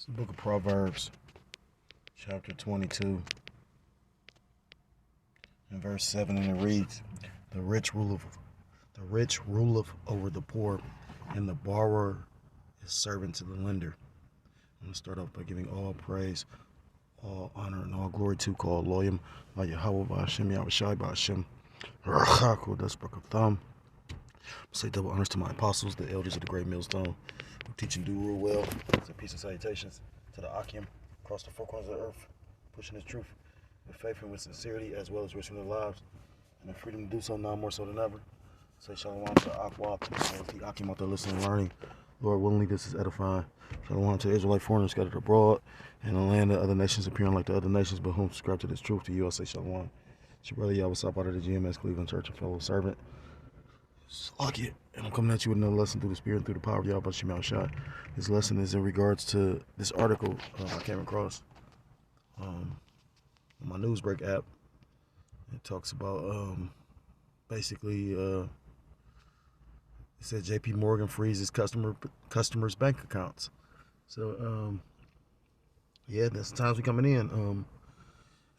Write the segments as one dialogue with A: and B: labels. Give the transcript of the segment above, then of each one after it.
A: It's the book of Proverbs, chapter 22, and verse 7, and it reads, The rich ruleth over the poor, and the borrower is servant to the lender. I'm going to start off by giving all praise, all honor, and all glory to call Loyam, by Yahweh, by Hashem, Yahushai, by Hashem, Rachako, that's Book of Thumb. Say double honors to my apostles, the elders of the great millstone, who teach and do rule well. So peace and salutations to the Akim across the four corners of the earth, pushing his truth with faith and with sincerity, as well as risking their lives and the freedom to do so now more so than ever. Say shalom to Aqua, to the Akim out there listening and learning. Lord willingly, this is edifying. Shalom to the Israelite foreigners scattered abroad, and the land of other nations appearing like the other nations, but whom subscribe to this truth. To you I say shalom. It's your brother Yahweh out of the GMS Cleveland Church, a fellow servant. Slack and I'm coming at you with another lesson through the Spirit and through the power of Yahweh Shemel Shai. This lesson is in regards to this article I came across on my Newsbreak app. It talks about basically it says JPMorgan freezes customers' bank accounts. So yeah, that's the times we coming in,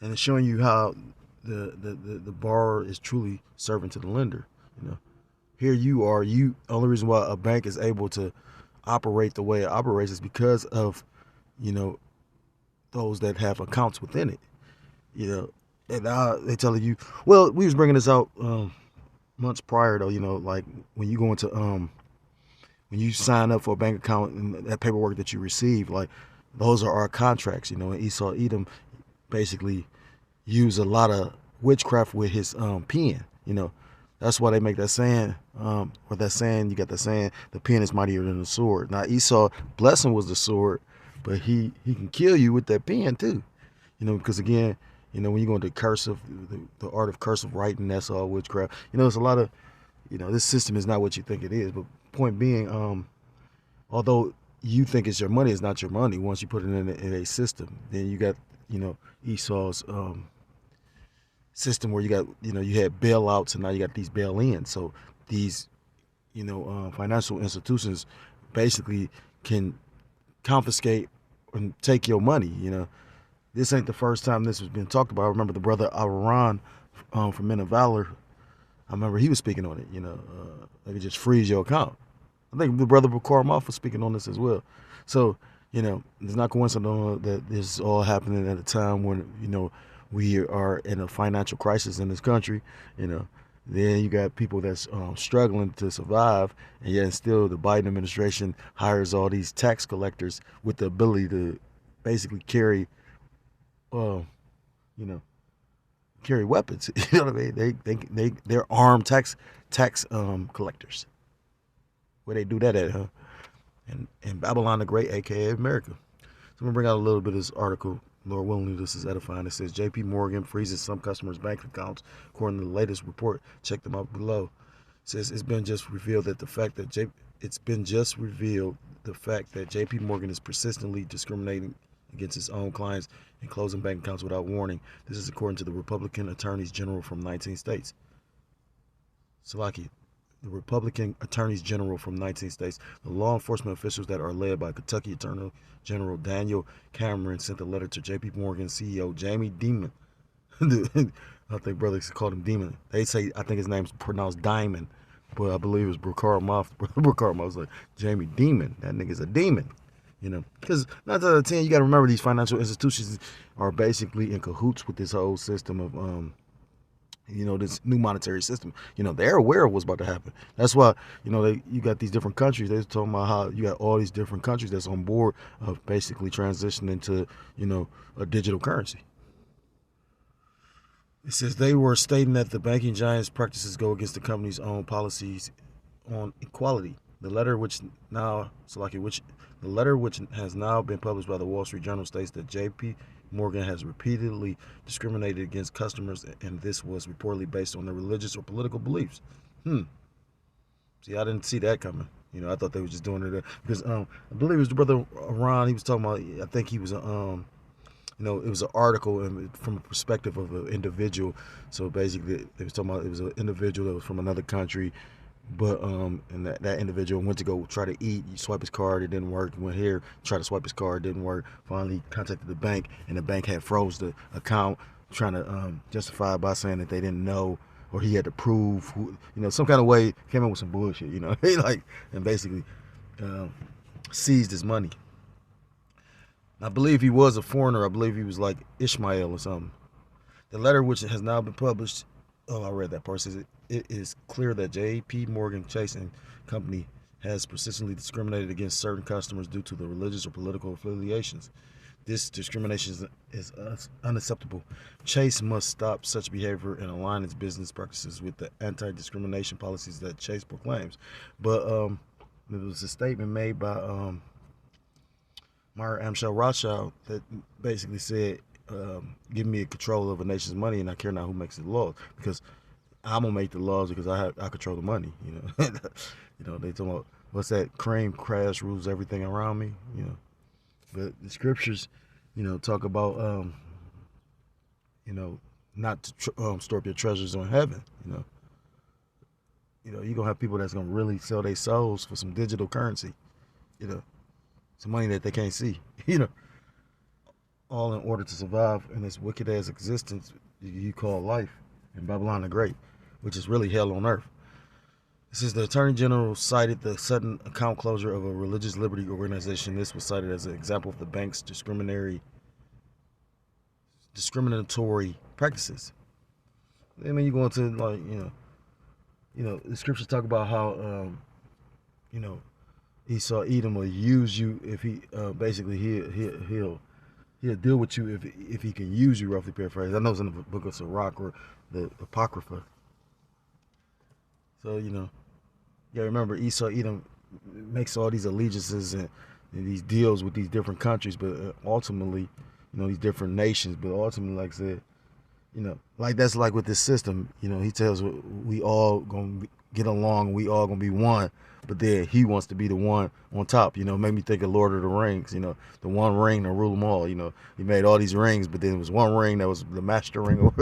A: and it's showing you how the borrower is truly servant to the lender. You know. Here you are. Only reason why a bank is able to operate the way it operates is because of, those that have accounts within it. And now they telling you. Well, we was bringing this out months prior though. Like when you go into when you sign up for a bank account and that paperwork that you receive, like those are our contracts. And Esau Edom basically used a lot of witchcraft with his pen. That's why they make that saying, or that saying, you got that saying, the pen is mightier than the sword. Now, Esau, blessing was the sword, but he can kill you with that pen too. Because again, when you go into cursive, the art of cursive writing, that's all witchcraft. It's a lot of, this system is not what you think it is. But point being, although you think it's your money, it's not your money. Once you put it in a system, then you got, Esau's, system where you got, you had bailouts and now you got these bail-ins. So these, financial institutions basically can confiscate and take your money. This ain't the first time this has been talked about. I remember the brother Aaron from Men of Valor. I remember he was speaking on it. They could just freeze your account. I think the brother Bakar Moff was speaking on this as well. So, it's not coincidental that this is all happening at a time when, we are in a financial crisis in this country. Then you got people that's struggling to survive, and yet still the Biden administration hires all these tax collectors with the ability to basically carry, carry weapons. You know what I mean? They're armed tax collectors. Where they do that at, huh? In Babylon the Great, aka America. So I'm gonna bring out a little bit of this article. Lord willingly, this is edifying. It says JPMorgan freezes some customers' bank accounts. According to the latest report, check them out below. It says it's been just revealed that the fact that JPMorgan is persistently discriminating against its own clients and closing bank accounts without warning. This is according to the Republican attorneys general from 19 states. Salaki. The Republican attorneys general from 19 states. The law enforcement officials that are led by Kentucky Attorney General Daniel Cameron sent a letter to JPMorgan CEO Jamie Dimon. I think brothers called him Demon. They say, I think his name's pronounced Diamond, but I believe it's Bakar Moff. Bakar Moff was like, Jamie Demon. That nigga's a demon. Because 9 out of 10, you got to remember these financial institutions are basically in cahoots with this whole system of this new monetary system. They're aware of what's about to happen. That's why, you got these different countries. They're talking about how you got all these different countries that's on board of basically transitioning to, a digital currency. It says they were stating that the banking giant's practices go against the company's own policies on equality. The letter which has now been published by the Wall Street Journal states that JP Morgan has repeatedly discriminated against customers, and this was reportedly based on their religious or political beliefs. See, I didn't see that coming. I thought they were just doing it because I believe it was the brother Ron. He was talking about. I think he was it was an article from a perspective of an individual. So basically, they was talking about it was an individual that was from another country, But and that individual went to go try to eat. You swipe his card, it didn't work. Went here, tried to swipe his card, it didn't work. Finally contacted the bank, and the bank had froze the account, trying to justify it by saying that they didn't know, or he had to prove, some kind of way. Came in with some bullshit, and basically seized his money. I believe he was a foreigner. I believe he was like Ishmael or something. The letter, which has now been published, I read that part, says it is clear that JPMorgan Chase and Company has persistently discriminated against certain customers due to their religious or political affiliations. This discrimination is unacceptable. Chase must stop such behavior and align its business practices with the anti-discrimination policies that Chase proclaims. But there was a statement made by Meyer Amschel Rothschild that basically said, give me control of a nation's money, and I care not who makes the laws, because I'm gonna make the laws because I control the money. They talk about, what's that, cream crash rules everything around me. But the scriptures, talk about not to store up your treasures on heaven. You're gonna have people that's gonna really sell their souls for some digital currency. Some money that they can't see. All in order to survive in this wicked ass existence you call life in Babylon the Great, which is really hell on earth. This is the Attorney General cited the sudden account closure of a religious liberty organization. This was cited as an example of the bank's discriminatory practices. I mean, you go into the scriptures talk about how Esau Edom will use you if he basically he'll deal with you if he can use you, roughly paraphrase. I know it's in the book of Sirach or the Apocrypha. So, remember Esau Edom makes all these allegiances and these deals with these different countries, but ultimately, these different nations, but ultimately, like I said, like that's like with this system, he tells we all gonna get along, we all gonna be one, but then he wants to be the one on top. Made me think of Lord of the Rings, the one ring to rule them all. He made all these rings, but then there was one ring that was the master ring.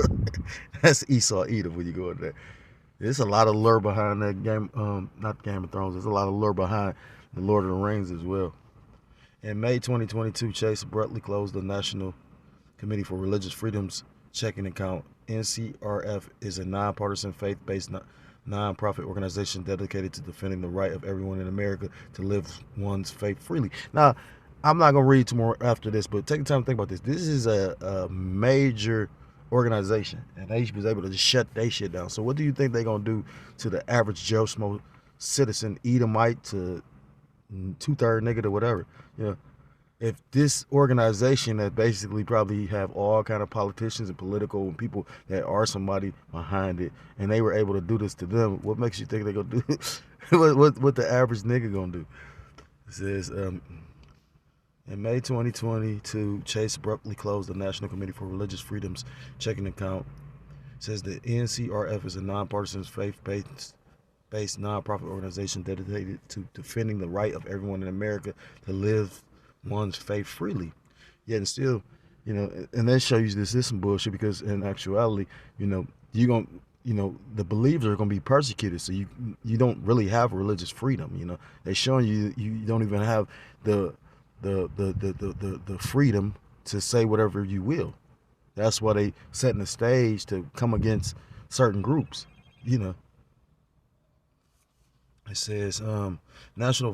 A: That's Esau Edom when you go in there. There's a lot of lure behind that game, not Game of Thrones. There's a lot of lure behind the Lord of the Rings as well. In May 2022, Chase abruptly closed the National Committee for Religious Freedom's checking account. NCRF is a nonpartisan, faith-based non-profit organization dedicated to defending the right of everyone in America to live one's faith freely. Now, I'm not going to read too more after this, but take the time to think about this. This is a major organization, and they was able to just shut their shit down. So what do you think they're going to do to the average Joe Schmo citizen, Edomite to two-third nigga to whatever? If this organization that basically probably have all kind of politicians and political and people that are somebody behind it, and they were able to do this to them, what makes you think they're gonna do what the average nigga gonna do? It says in May 2022, Chase abruptly closed the National Committee for Religious Freedom's checking account. It says the NCRF is a nonpartisan, faith-based nonprofit organization dedicated to defending the right of everyone in America to live one's faith freely. Yet and still, and that shows you this is some bullshit, because in actuality, you're gonna, the believers are gonna be persecuted, so you don't really have religious freedom. They're showing you don't even have the freedom to say whatever you will. That's why they setting the stage to come against certain groups. It says National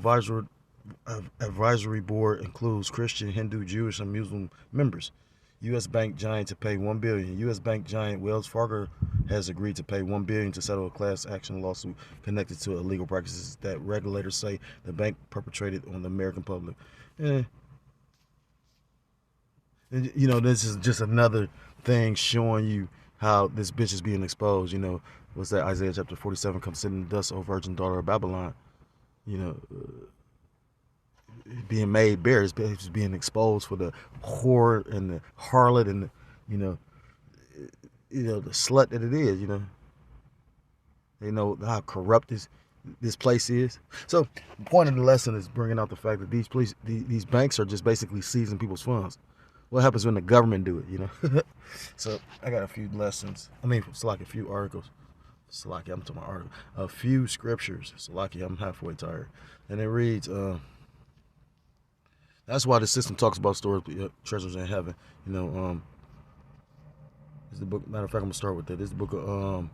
A: Advisory Board includes Christian, Hindu, Jewish, and Muslim members. U.S. bank giant to pay $1 billion. U.S. bank giant Wells Fargo has agreed to pay $1 billion to settle a class action lawsuit connected to illegal practices that regulators say the bank perpetrated on the American public. And, this is just another thing showing you how this bitch is being exposed. What's that? Isaiah chapter 47, come sit in the dust, O virgin daughter of Babylon. Being made bare, it's being exposed for the whore and the harlot and the slut that it is. They know how corrupt this place is. So the point of the lesson is bringing out the fact that these banks are just basically seizing people's funds. What happens when the government do it? So I got a few lessons. It's like a few articles Salaki, I'm talking about article. A few scriptures. Salaki, I'm halfway tired. And it reads, that's why the system talks about stored treasures in heaven. You know, it's the book. Matter of fact, I'm gonna start with that. This is the book of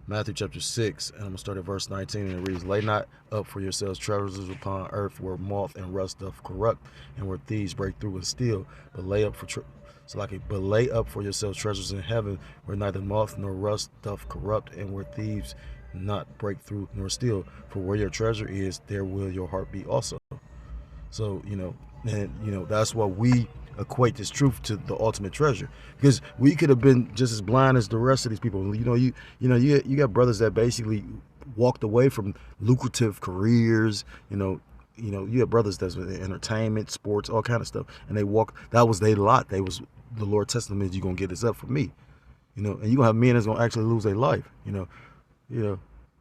A: Matthew chapter 6, and I'm gonna start at verse 19, and it reads, "Lay not up for yourselves treasures upon earth, where moth and rust doth corrupt, and where thieves break through and steal. But lay up for yourselves treasures in heaven, where neither moth nor rust doth corrupt, and where thieves not break through nor steal. For where your treasure is, there will your heart be also." So, and that's why we equate this truth to the ultimate treasure, because we could have been just as blind as the rest of these people. You got brothers that basically walked away from lucrative careers. You have brothers that's in entertainment, sports, all kind of stuff, and that was their lot. They was the Lord testament, you're gonna get this up for me. And you're gonna have men that's gonna actually lose their life,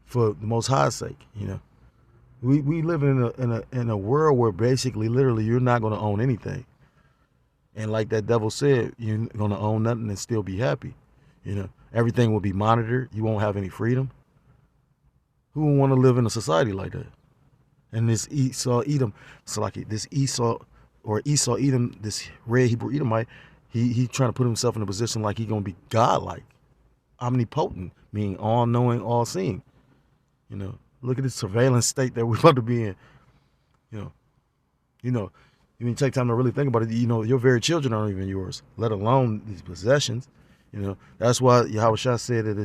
A: for the Most High's sake. We live in a world where basically, literally, you're not gonna own anything. And like that devil said, you're gonna own nothing and still be happy. Everything will be monitored. You won't have any freedom. Who would want to live in a society like that? And this Esau Edom, this Esau Edom, this red Hebrew Edomite, he trying to put himself in a position like he gonna be godlike, omnipotent, meaning all knowing, all seeing. Look at this surveillance state that we're about to be in. When you take time to really think about it, your very children aren't even yours, let alone these possessions. That's why Yahweh Shah said that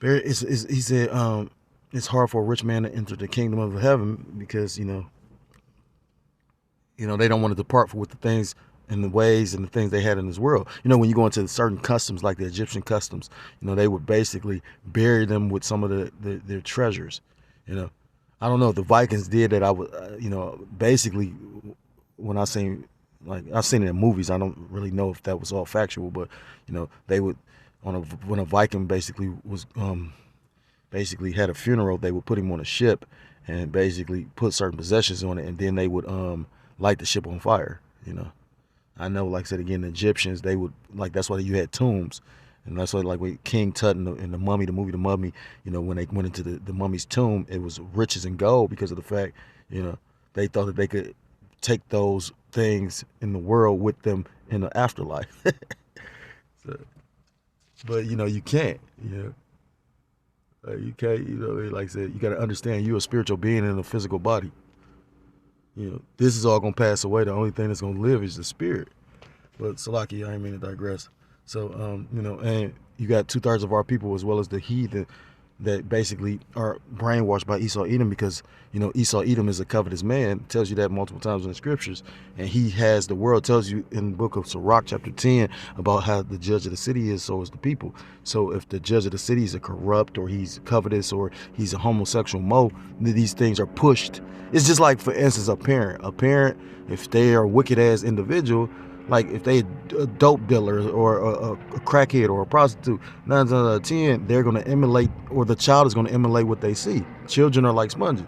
A: he said it's hard for a rich man to enter the kingdom of heaven, because they don't want to depart with the things and the ways and the things they had in this world. When you go into certain customs, like the Egyptian customs, they would basically bury them with some of their treasures. I don't know if the Vikings did that. I would, basically, when I've seen it in movies, I don't really know if that was all factual, but they would, when a Viking basically was basically had a funeral, they would put him on a ship and basically put certain possessions on it, and then they would light the ship on fire. I know, like I said again, the Egyptians, they would, that's why you had tombs. And that's why, like with King Tut in the Mummy, the movie The Mummy, when they went into the mummy's tomb, it was riches and gold, because of the fact, they thought that they could take those things in the world with them in the afterlife. But you can't. You can't. Like I said, you got to understand, you're a spiritual being in a physical body. This is all gonna pass away. The only thing that's gonna live is the spirit. But Salaki, I didn't mean to digress. So, and you got 2/3 of our people, as well as the heathen, that basically are brainwashed by Esau Edom, because, Esau Edom is a covetous man. It tells you that multiple times in the scriptures. And he has the world, tells you in the book of Sirach, chapter 10, about how the judge of the city is, so is the people. So if the judge of the city is a corrupt, or he's covetous, or he's a homosexual these things are pushed. It's just like, for instance, a parent. A parent, if they are a wicked-ass individual, like if they a dope dealer or a crackhead or a prostitute, 9 times out of 10, they're going to emulate, or the child is going to emulate what they see. Children are like sponges.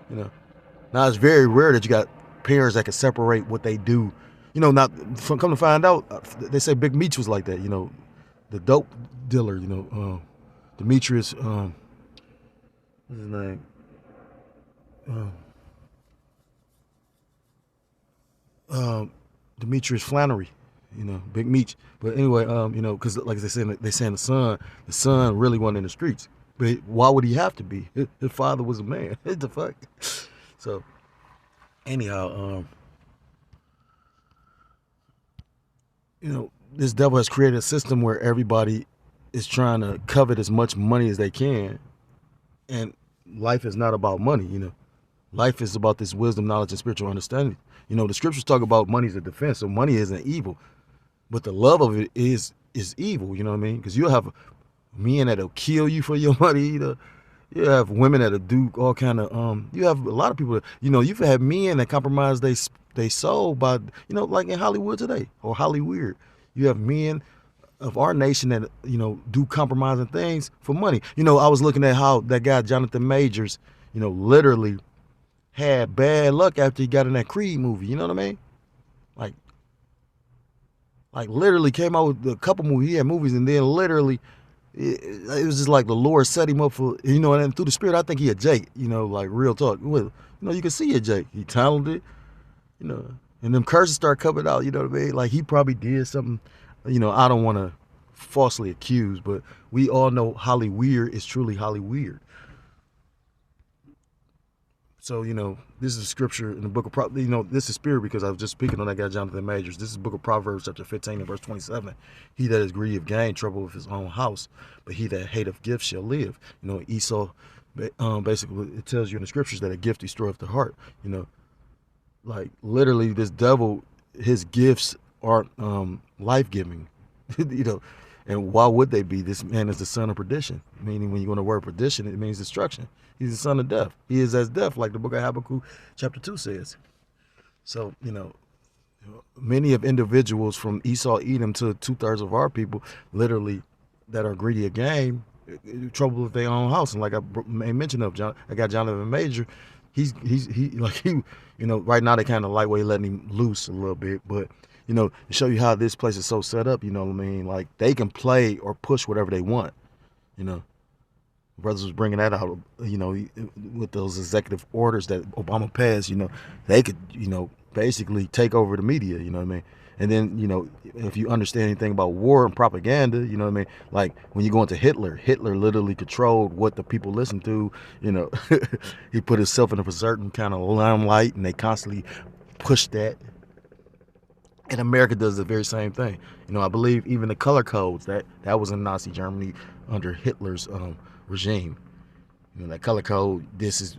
A: Now it's very rare that you got parents that can separate what they do. Not come to find out, they say Big Meech was like that. The dope dealer. Demetrius. What's his name? Demetrius Flannery, Big Meech. But anyway, because like they saying the son really wasn't in the streets. But why would he have to be? His father was a man. What the fuck? So anyhow, this devil has created a system where everybody is trying to covet as much money as they can, and life is not about money. Life is about this wisdom, knowledge, and spiritual understanding. The scriptures talk about money as a defense, so money isn't evil, but the love of it is evil. You know what I mean? Because you'll have men that'll kill you for your money. You have women that'll do all kind of. You have a lot of people that, you've had men that compromise they soul by, like in Hollywood today, or Hollywood. You have men of our nation that do compromising things for money. I was looking at how that guy Jonathan Majors, literally had bad luck after he got in that Creed movie. You know what I mean? Like literally came out with a couple movies. He had movies, and then literally It was just like the Lord set him up for, and through the Spirit, I think he a Jake, like real talk. Well, you can see a Jake. He talented, you know, and them curses start coming out, you know what I mean? Like he probably did something, I don't want to falsely accuse, but we all know Holly Weird is truly Holly Weird. So, this is a scripture in the book of Proverbs. This is spirit because I was just speaking on that guy, Jonathan Majors. This is the book of Proverbs, chapter 15 and verse 27. He that is greedy of gain, trouble with his own house, but he that hateth gifts shall live. Esau, basically, it tells you in the scriptures that a gift destroyeth the heart. Like literally this devil, his gifts aren't life-giving, and why would they be? This man is the son of perdition, meaning when you go to the word perdition, it means destruction. He's the son of death. He is as death, like the book of Habakkuk chapter 2 says. So, many of individuals from Esau, Edom to 2/3 of our people, literally, that are greedy of gain, trouble with their own house. And like I made mention of, I got Jonathan Major. Right now they kind of lightweight letting him loose a little bit, but to show you how this place is so set up, you know what I mean? Like they can play or push whatever they want, Brothers was bringing that out, with those executive orders that Obama passed, they could, basically take over the media, you know what I mean? And then, if you understand anything about war and propaganda, you know what I mean? Like when you go into Hitler literally controlled what the people listened to, he put himself in a certain kind of limelight and they constantly push that. And America does the very same thing. I believe even the color codes, that was in Nazi Germany under Hitler's regime. That color code, this is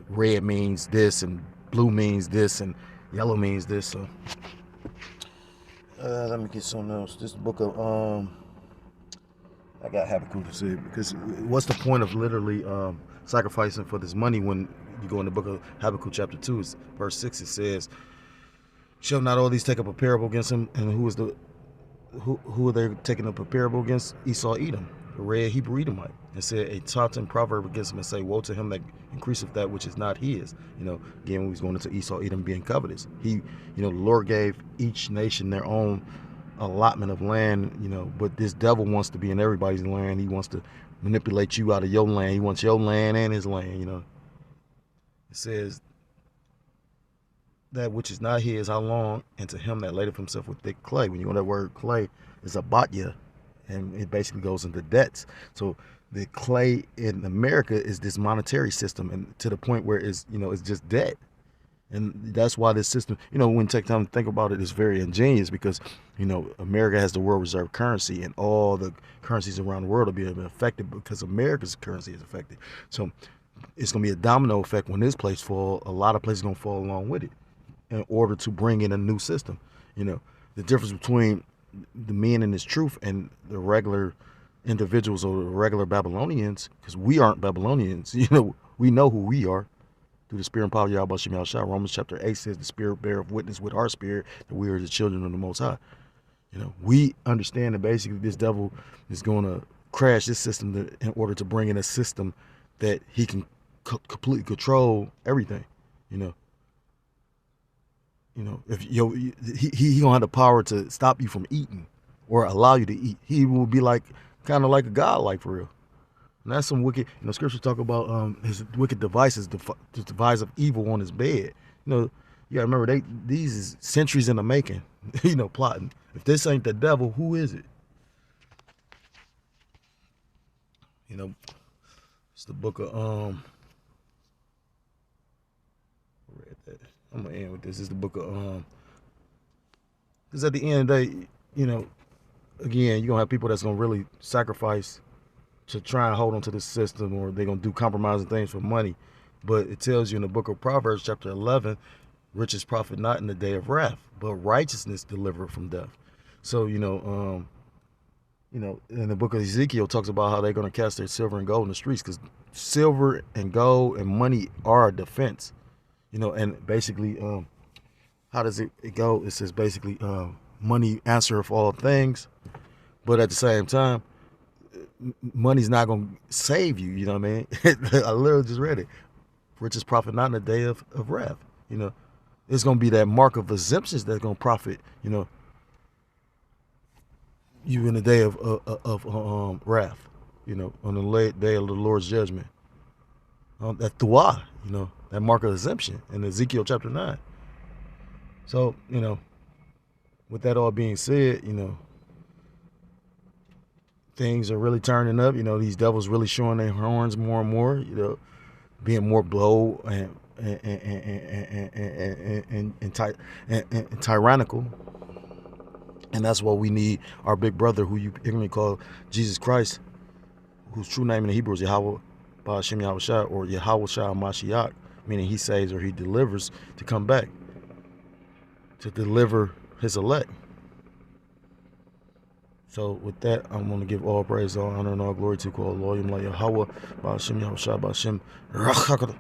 A: red means this and blue means this and yellow means this. So let me get something else. This book of I got Habakkuk to say, because what's the point of literally sacrificing for this money when you go in the book of Habakkuk chapter 2, verse 6, it says, shall not all these take up a parable against him? And who are they taking up a parable against? Esau, Edom, the red Hebrew Edomite, and said a taunting proverb against him and say, woe to him that increaseth that which is not his. Again, when he's going into Esau, Edom being covetous. The Lord gave each nation their own allotment of land, but this devil wants to be in everybody's land. He wants to manipulate you out of your land. He wants your land and his land, It says, that which is not his, how long? And to him that ladeth himself with thick clay. When you go to that word clay, it's a batya, and it basically goes into debts. So the clay in America is this monetary system, and to the point where it's just debt. And that's why this system, when you take time to think about it, it's very ingenious because, America has the world reserve currency and all the currencies around the world will be affected because America's currency is affected. So it's going to be a domino effect. When this place falls, a lot of places are going to fall along with it in order to bring in a new system. The difference between the men in this truth and the regular individuals or the regular Babylonians, because we aren't Babylonians, we know who we are through the spirit and power of Yahweh Shem Yahushua. Romans chapter 8 says the spirit beareth witness with our spirit that we are the children of the Most High. We understand that basically this devil is going to crash this system in order to bring in a system that he can completely control everything. If he gonna have the power to stop you from eating or allow you to eat. He will be kind of like a god, like for real. And that's some wicked. Scriptures talk about his wicked devices, the devise of evil on his bed. You gotta remember these is centuries in the making. Plotting. If this ain't the devil, who is it? It's the book of I read that. I'm gonna end with this. It's the book of because at the end of the day, again, you're gonna have people that's gonna really sacrifice to try and hold on to the system, or they're gonna do compromising things for money. But it tells you in the book of Proverbs, chapter 11, riches profit not in the day of wrath, but righteousness deliver from death. So in the book of Ezekiel talks about how they're gonna cast their silver and gold in the streets, because silver and gold and money are a defense. And basically, how does it go? It says basically, money answereth all things, but at the same time, money's not going to save you. You know what I mean? I literally just read it. Riches profit not in the day of wrath. It's going to be that mark of exemptions that's going to profit, you in the day of wrath. on the day of the Lord's judgment. That tuah, that mark of exemption in Ezekiel chapter 9. So, with that all being said, things are really turning up. These devils really showing their horns more and more, being more bold and tyrannical. And that's why we need our big brother, who you ignorantly call Jesus Christ, whose true name in the Hebrew is Yahweh Ba'ashem Yahushua, or Yahweh Shah Mashiach, meaning he saves or he delivers, to come back to deliver his elect. So with that, I'm going to give all praise, all honor, and all glory to Yahweh Ba'ashem Yahushua Ba'ashem Rachak.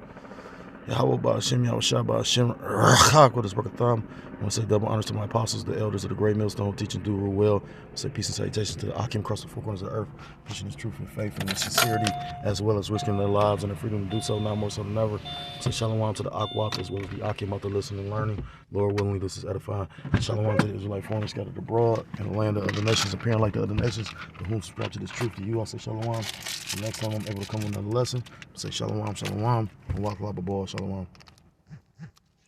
A: Yahweh Ba'ashem Yahushua Ba'ashem Rachak with his work of thumb. I want to say double honors to my apostles, the elders of the great millstone, teaching do real well. I say peace and salutations to the Akim across the four corners of the earth, preaching his truth and faith and sincerity, as well as risking their lives and their freedom to do so, now more so than ever. I say shalom to the Akwat, as well as the Akim out there listening and learning. Lord willingly, this is edifying. Shalom to the Israelite foreigners scattered abroad in the land of other nations, appearing like the other nations, to whom subscribe to this truth. To you, I say shalom. The next time I'm able to come with another lesson, I say shalom, shalom, and walk like a ball, shalom.